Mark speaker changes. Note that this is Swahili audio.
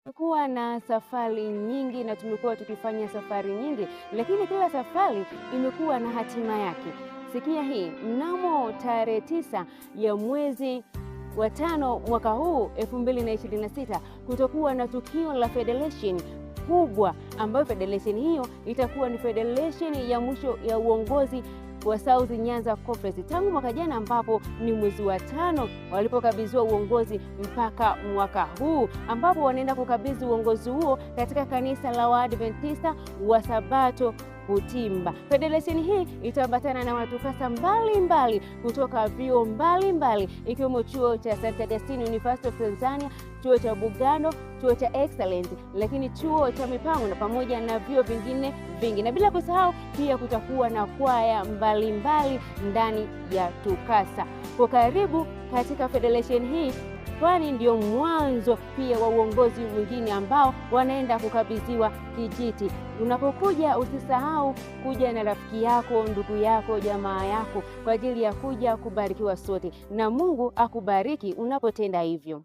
Speaker 1: Tumekuwa na safari nyingi na tumekuwa tukifanya safari nyingi, lakini kila safari imekuwa na hatima yake. Sikia hii, mnamo tarehe 9 ya mwezi wa 5 mwaka huu 2026 kutakuwa na tukio la federation kubwa, ambayo federation hiyo itakuwa ni federation ya mwisho ya uongozi wa South Nyanza Conference tangu mwaka jana, ambapo ni mwezi wa 5 walipokabidhiwa uongozi mpaka mwaka huu, ambapo wanaenda kukabidhi uongozi huo katika kanisa la Waadventista wa Sabato Butimba. Federation hii itaambatana na watukasa mbalimbali kutoka vyuo mbalimbali ikiwemo chuo cha St. Augustine University of Tanzania, chuo cha Bugando, chuo cha Excellent, lakini chuo cha Mipango na pamoja na vyuo vingine vingi. Na bila kusahau pia kutakuwa na kwaya mbalimbali ndani ya TUCASA. Kwa karibu katika federation hii, kwani ndio mwanzo pia wa uongozi mwingine ambao wanaenda kukabidhiwa kijiti. Unapokuja usisahau kuja na rafiki yako, ndugu yako, jamaa yako kwa ajili ya kuja kubarikiwa sote, na Mungu akubariki unapotenda hivyo.